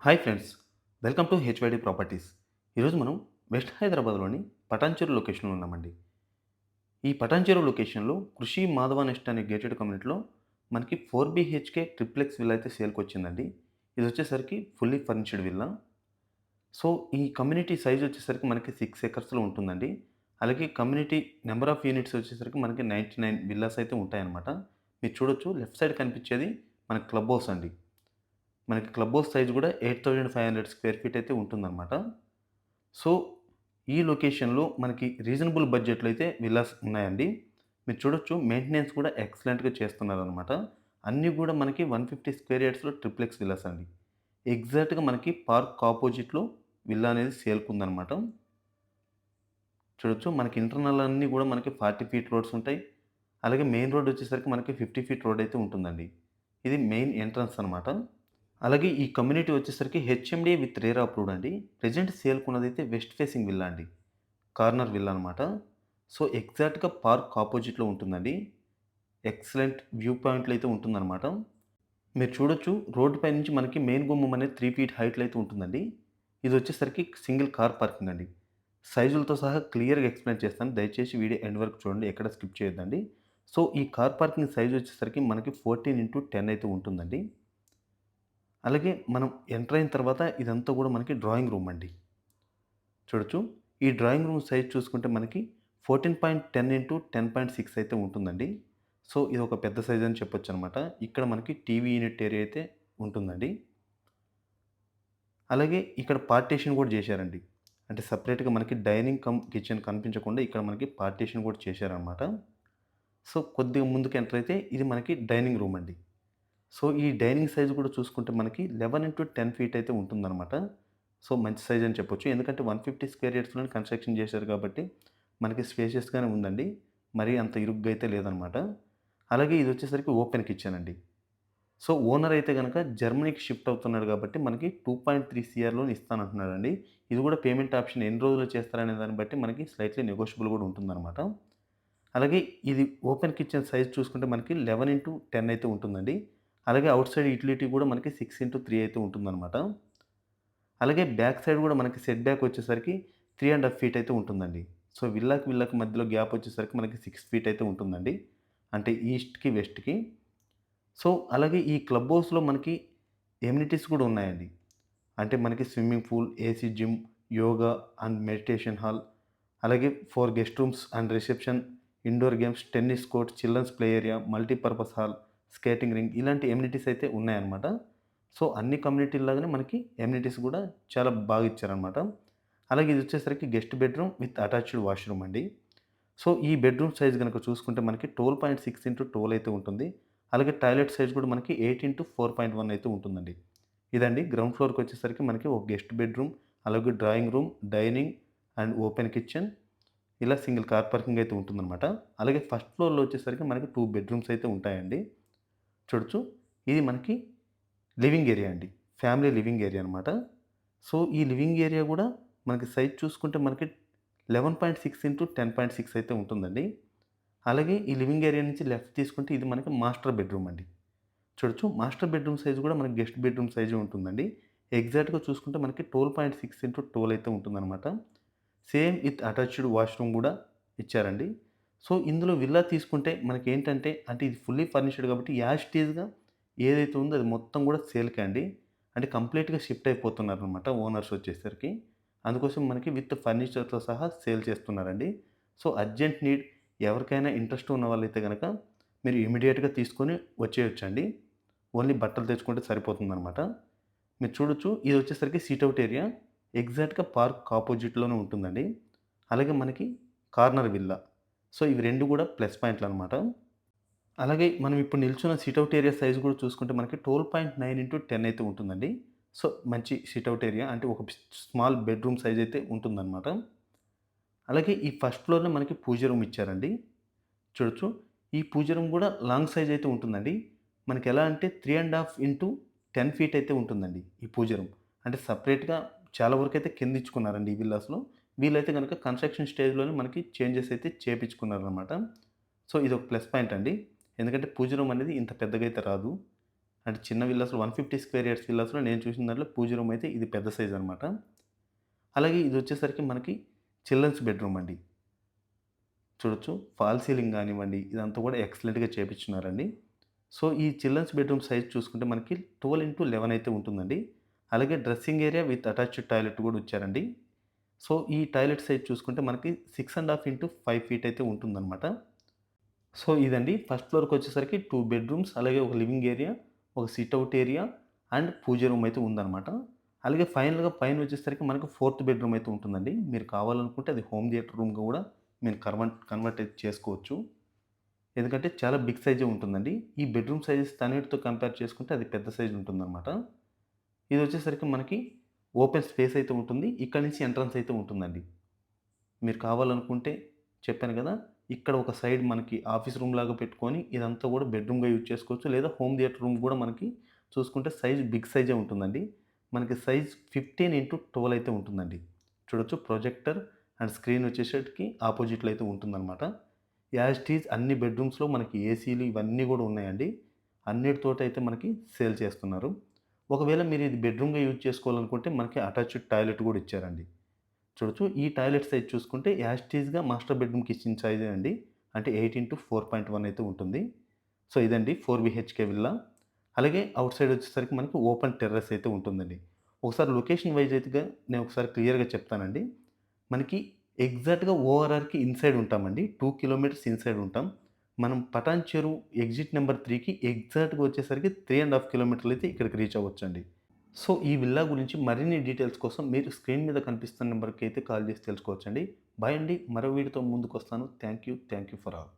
Hi friends, welcome to HYD properties. ఈరోజు మనం west హైదరాబాద్లోని పటాన్చెరు లొకేషన్లో ఉన్నామండి. ఈ పటాన్చెరు లొకేషన్లో కృషి మాధవ నెస్ట్ అనే గేటెడ్ కమ్యూనిటీలో మనకి 4 BHK ట్రిప్లెక్స్ విల్లా అయితే సేల్కి వచ్చిందండి. ఇది వచ్చేసరికి ఫుల్లీ ఫర్నిష్డ్ విల్లా. సో ఈ కమ్యూనిటీ సైజ్ వచ్చేసరికి మనకి 6 ఎకర్స్లో ఉంటుందండి. అలాగే కమ్యూనిటీ నెంబర్ ఆఫ్ యూనిట్స్ వచ్చేసరికి మనకి 99 విల్లాస్ అయితే ఉంటాయన్నమాట. మీరు చూడొచ్చు, లెఫ్ట్ సైడ్ కనిపించేది మన క్లబ్ హౌస్ అండి. మనకి క్లబ్ హౌస్ సైజ్ కూడా 8500 స్క్వేర్ ఫీట్ అయితే ఉంటుందన్నమాట. సో, ఈ లొకేషన్‌లో మనకి రీజనబుల్ బడ్జెట్‌లో అయితే విల్లాస్ ఉన్నాయండి. మీరు చూడొచ్చు, మెయింటెనెన్స్ కూడా ఎక్సలెంట్‌గా చేస్తున్నారనమాట. అన్నీ కూడా మనకి 150 స్క్వేర్ యార్డ్స్‌లో ట్రిప్లెక్స్ విల్లాస్ అండి. ఎగ్జాక్ట్‌గా మనకి పార్క్ ఆపోజిట్‌లో విల్లా అనేది సేల్‌కుందనమాట. చూడొచ్చు, మనకి ఇంటర్నల్ అన్నీ కూడా మనకి 40 ఫీట్ రోడ్స్ ఉంటాయి. అలాగే మెయిన్ రోడ్ వచ్చేసరికి మనకి 50 ఫీట్ రోడ్ అయితే ఉంటుందండి. ఇది మెయిన్ ఎంట్రన్స్ అనమాట. అలాగే ఈ కమ్యూనిటీ వచ్చేసరికి హెచ్ఎండీ విత్ రేరా అప్రూవ్డ్ అండి. ప్రెజెంట్ సేల్‌కున్నదైతే వెస్ట్ ఫేసింగ్ విల్లా అండి. కార్నర్ విల్లా అనమాట. సో, ఎగ్జాక్ట్‌గా పార్క్ ఆపోజిట్‌లో ఉంటుందండి. ఎక్సలెంట్ వ్యూ పాయింట్‌లో అయితే ఉంటుందనమాట. మీరు చూడొచ్చు, రోడ్డు పై నుంచి మనకి మెయిన్ గుమ్మం అనేది 3 ఫీట్ హైట్‌లో అయితే ఉంటుందండి. ఇదొచ్చేసరికి సింగిల్ కార్ పార్కింగ్ అండి. సైజులతో సహా క్లియర్‌గా ఎక్స్‌ప్లెయిన్ చేస్తాను. దయచేసి వీడియో ఎండ్ వరకు చూడండి. ఎక్కడ స్కిప్ చేయొద్దండి. సో, ఈ కార్ పార్కింగ్ సైజ్ వచ్చేసరికి మనకి 14x10 అయితే ఉంటుందండి. అలాగే మనం ఎంటర్ అయిన తర్వాత ఇదంతా కూడా మనకి డ్రాయింగ్ రూమ్ అండి. చూడొచ్చు, ఈ డ్రాయింగ్ రూమ్ సైజ్ చూసుకుంటే మనకి 14.10x10.6 అయితే ఉంటుందండి. సో, ఇది ఒక పెద్ద సైజ్ అని చెప్పొచ్చనమాట. ఇక్కడ మనకి టీవీ యూనిట్ ఏరియా అయితే ఉంటుందండి. అలాగే ఇక్కడ పార్టిషన్ కూడా చేశారండి. అంటే సెపరేట్‌గా మనకి డైనింగ్ కమ్ కిచెన్ కనిపించకుండా ఇక్కడ మనకి పార్టిషన్ కూడా చేశారనమాట. సో, కొద్దిగా ముందుకు ఎంటర్ అయితే ఇది మనకి డైనింగ్ రూమ్ అండి. సో, ఈ డైనింగ్ సైజ్ కూడా చూసుకుంటే మనకి 11x10 ఫీట్ అయితే ఉంటుందనమాట. సో, మంచి సైజ్ అని చెప్పొచ్చు. ఎందుకంటే 150 స్క్వేర్ యార్డ్స్‌లోనే కన్‌స్ట్రక్షన్ చేశారు కాబట్టి మనకి స్పేషియస్‌గానే ఉందండి. మరీ అంత ఇరుగ్గా అయితే లేదనమాట. అలాగే ఇదొచ్చేసరికి ఓపెన్ కిచెన్ అండి. సో, ఓనర్ అయితే గనక జర్మనీకి షిఫ్ట్ అవుతున్నాడు కాబట్టి మనకి 2.3 సీఆర్ లోన్ ఇస్తానంటున్నాడండి. ఇది కూడా పేమెంట్ ఆప్షన్ ఎన్ని రోజుల్లో చేస్తారనే దాన్ని బట్టి మనకి స్లైట్‌లీ నెగోషియబుల్ కూడా ఉంటుందనమాట. అలాగే ఇది ఓపెన్ కిచెన్ సైజ్ చూసుకుంటే మనకి 11x10 అయితే ఉంటుందండి. అలాగే ఔట్ సైడ్ యుటిలిటీ కూడా మనకి 6x3 అయితే ఉంటుందనమాట. అలాగే బ్యాక్ సైడ్ కూడా మనకి సెట్ బ్యాక్ వచ్చేసరికి 3½ ఫీట్ అయితే ఉంటుందండి. సో, విల్లాకి మధ్యలో గ్యాప్ వచ్చేసరికి మనకి 6 ఫీట్ అయితే ఉంటుందండి. అంటే ఈస్ట్‌కి, వెస్ట్‌కి. సో, అలాగే ఈ క్లబ్ హౌస్‌లో మనకి ఎమ్యూనిటీస్ కూడా ఉన్నాయండి. అంటే మనకి swimming pool, AC gym, yoga and meditation hall, అలాగే 4 guest rooms and reception, indoor games, tennis court, children's play area, multipurpose hall, skating ring ఇలాంటి ఎమ్యూనిటీస్ అయితే ఉన్నాయన్నమాట. సో, అన్ని కమ్యూనిటీల్లాగానే మనకి ఎమ్యూనిటీస్ కూడా చాలా బాగా ఇచ్చారనమాట. అలాగే ఇది వచ్చేసరికి guest bedroom with attached washroom అండి. సో, ఈ బెడ్‌రూమ్ సైజ్ గనక చూసుకుంటే మనకి 12.6x12 అయితే ఉంటుంది. అలాగే టాయిలెట్ సైజ్ కూడా మనకి 8x4.1 అయితే ఉంటుందండి. ఇదండి గ్రౌండ్ ఫ్లోర్‌కొచ్చేసరికి మనకి ఒక గెస్ట్ బెడ్‌రూమ్, అలాగే drawing room, dining and open kitchen, ఇలా సింగిల్ కార్ పార్కింగ్ అయితే ఉంటుందనమాట. అలాగే ఫస్ట్ ఫ్లోర్‌లో వచ్చేసరికి మనకి 2 బెడ్‌రూమ్స్ అయితే ఉంటాయండి. చూడొచ్చు, ఇది మనకి లివింగ్ ఏరియా అండి. ఫ్యామిలీ లివింగ్ ఏరియా అనమాట. సో, ఈ లివింగ్ ఏరియా గూడా మనకి సైజ్ చూసుకుంటే మనకి 11.6x10.6 అయితే ఉంటుందండి. అలాగే ఈ లివింగ్ ఏరియా నుంచి లెఫ్ట్ తీసుకుంటే ఇది మనకి మాస్టర్ బెడ్‌రూమ్ అండి. చూడొచ్చు, మాస్టర్ బెడ్‌రూమ్ సైజ్ గూడా మనకి గెస్ట్ బెడ్‌రూమ్ సైజే ఉంటుందండి. ఎగ్జాక్ట్‌గా చూసుకుంటే మనకి 12.6x12 అయితే ఉంటుందనమాట. సేమ్ విత్ అటాచ్డ్ వాష్‌రూమ్ గూడా ఇచ్చారండి. సో, ఇందులో విల్లా తీసుకుంటే మనకేంటంటే, అంటే ఇది ఫుల్లీ ఫర్నిష్డ్ కాబట్టి యాజ్ ఇట్ ఈజ్‌గా ఏదైతే ఉందో అది మొత్తం గూడా సేల్‌కే అండి. అంటే కంప్లీట్‌గా షిఫ్ట్ అయిపోతున్నారనమాట ఓనర్స్ వచ్చేసరికి. అందుకోసం మనకి విత్ ఫర్నిచర్‌తో సహా సేల్ చేస్తున్నారండి. సో, అర్జెంట్ నీడ్ ఎవరికైనా ఇంట్రెస్ట్ ఉన్న వాళ్ళైతే గనక మీరు ఇమ్మీడియేట్‌గా తీసుకొని వచ్చేయొచ్చండి. ఓన్లీ బట్టలు తెచ్చుకుంటే సరిపోతుందనమాట. మీరు చూడొచ్చు, ఇదొచ్చేసరికి సిట్అవుట్ ఏరియా. ఎగ్జాక్ట్‌గా పార్క్ ఆపోజిట్‌లోనే ఉంటుందండి. అలాగే మనకి కార్నర్ విల్లా. సో, ఇవి 2 కూడా ప్లస్ పాయింట్లనమాట. అలాగే మనం ఇప్పుడు నిల్చున్న సిట్అవుట్ ఏరియా సైజ్ కూడా చూసుకుంటే మనకి 12.9x10 అయితే ఉంటుందండి. సో, మంచి సిట్అవుట్ ఏరియా, అంటే ఒక స్మాల్ బెడ్‌రూమ్ సైజ్ అయితే ఉంటుందనమాట. అలాగే ఈ ఫస్ట్ ఫ్లోర్‌లో మనకి పూజ రూమ్ ఇచ్చారండి. చూడొచ్చు, ఈ పూజ రూమ్ కూడా లాంగ్ సైజ్ అయితే ఉంటుందండి. మనకెలా అంటే 3½ ఇంటూ 10 ఫీట్ అయితే ఉంటుందండి ఈ పూజ రూమ్. అంటే సెపరేట్‌గా చాలా వరకైతే కిందిచ్చుకున్నారండి ఈ విల్లాస్‌లో. వీళ్ళైతే గనక కన్‌స్ట్రక్షన్ స్టేజ్‌లోనే మనకి చేంజెస్ అయితే చేపిచ్చుకున్నారనమాట. సో, ఇదొక ప్లస్ పాయింట్ అండి. ఎందుకంటే పూజ రూమ్ అనేది ఇంత పెద్దగా అయితే రాదు. అంటే చిన్న విల్లాస్‌లో 150 స్క్వేర్ యార్డ్స్ విల్లాస్‌లో నేను చూసిన దాంట్లో పూజ రూమ్ అయితే ఇది పెద్ద సైజ్ అనమాట. అలాగే ఇదొచ్చేసరికి మనకి చిల్డ్రన్స్ బెడ్‌రూమ్ అండి. చూడొచ్చు. ఫాల్ సీలింగ్ గానివ్వండి, ఇదంతా కూడా ఎక్సలెంట్‌గా చేపిచ్చున్నారండి. సో, ఈ చిల్డ్రన్స్ బెడ్‌రూమ్ సైజ్ చూసుకుంటే మనకి 12x11 అయితే ఉంటుందండి. అలాగే dressing area with attached toilet కూడా ఇచ్చారండి. సో, ఈ టాయిలెట్ సైజ్ చూసుకుంటే మనకి 6 ½ 5 ఫీట్ అయితే ఉంటుందనమాట. సో, ఇదండి ఫస్ట్ ఫ్లోర్‌కొచ్చేసరికి 2 బెడ్‌రూమ్స్ అలాగే ఒక లివింగ్ ఏరియా, ఒక sit out area and puja room అయితే ఉందనమాట. అలాగే ఫైనల్‌గా పైనొచ్చేసరికి మనకు ఫోర్త్ బెడ్‌రూమ్ అయితే ఉంటుందండి. మీరు కావాలనుకుంటే అది హోమ్ థియేటర్ రూమ్‌గా కూడా మీరు కన్వర్ట్ అయితే చేసుకోవచ్చు. ఎందుకంటే చాలా బిగ్ సైజే ఉంటుందండి. ఈ బెడ్‌రూమ్ సైజెస్ అన్నిటితో కంపేర్ చేసుకుంటే అది పెద్ద సైజ్ ఉంటుందనమాట. ఇదొచ్చేసరికి మనకి ఓపెన్ స్పేస్ అయితే ఉంటుంది. ఇక్కడి నుంచి ఎంట్రన్స్ అయితే ఉంటుందండి. మీరు కావాలనుకుంటే చెప్పాను గదా! ఇక్కడ ఒక సైడ్ మనకి ఆఫీస్ రూమ్‌లాగా పెట్టుకొని ఇదంతా గూడా బెడ్‌రూమ్‌గా యూజ్ చేసుకోవచ్చు. లేదా హోమ్ థియేటర్ రూమ్ గూడా మనకి చూసుకుంటే సైజ్ బిగ్ సైజే ఉంటుందండి. మనకి సైజ్ 15x12 అయితే ఉంటుందండి. చూడొచ్చు ప్రొజెక్టర్ అండ్ స్క్రీన్ వచ్చేసరికి ఆపోజిట్‌లో అయితే ఉంటుందనమాట. యాజ్ ఇట్ ఈజ్ అన్ని బెడ్‌రూమ్స్‌లో మనకి ఏసీలు ఇవన్నీ గూడా ఉన్నాయండి. అన్నిటితోటైతే మనకి సేల్ చేస్తున్నారు. ఒకవేళ మీరు ఇది బెడ్‌రూమ్‌గా యూజ్ చేసుకోవాలనుకుంటే మనకి అటాచ్డ్ టాయిలెట్ గూడా ఇచ్చారండి. చూడొచ్చు. ఈ టాయిలెట్ సైజ్ చూసుకుంటే యాజ్ ఇట్ ఈజ్‌గా మాస్టర్ బెడ్‌రూమ్ కిచెన్ సైజే అండి. అంటే 8x4.1 అయితే ఉంటుంది. సో, ఇదండి 4 బీహెచ్‌కే విల్లా. అలాగే ఔట్ సైడ్ వచ్చేసరికి మనకి ఓపెన్ టెర్రస్ అయితే ఉంటుందండి. ఒకసారి లొకేషన్ వైస్ అయితేగా నేను ఒకసారి క్లియర్‌గా చెప్తానండి. మనకి ఎగ్జాక్ట్‌గా ఓఆర్ఆర్‌కి ఇన్‌సైడ్ ఉంటామండి. 2 కిలోమీటర్స్ ఇన్‌సైడ్ ఉంటాం. మనం పటాన్ చెరు ఎగ్జిట్ నంబర్ 3కి ఎగ్జాక్ట్‌గా వచ్చేసరికి 3 ½ కిలోమీటర్లు అయితే ఇక్కడికి రీచ్ అవ్వచ్చండి. సో, ఈ విల్లా గురించి మరిన్ని డీటెయిల్స్ కోసం మీరు స్క్రీన్ మీద కనిపిస్తున్న నంబర్‌కి అయితే కాల్ చేసి తెలుసుకోవచ్చండి. బాయ్ అండి. మరో వీడియోతో ముందుకొస్తాను. Thank you for all.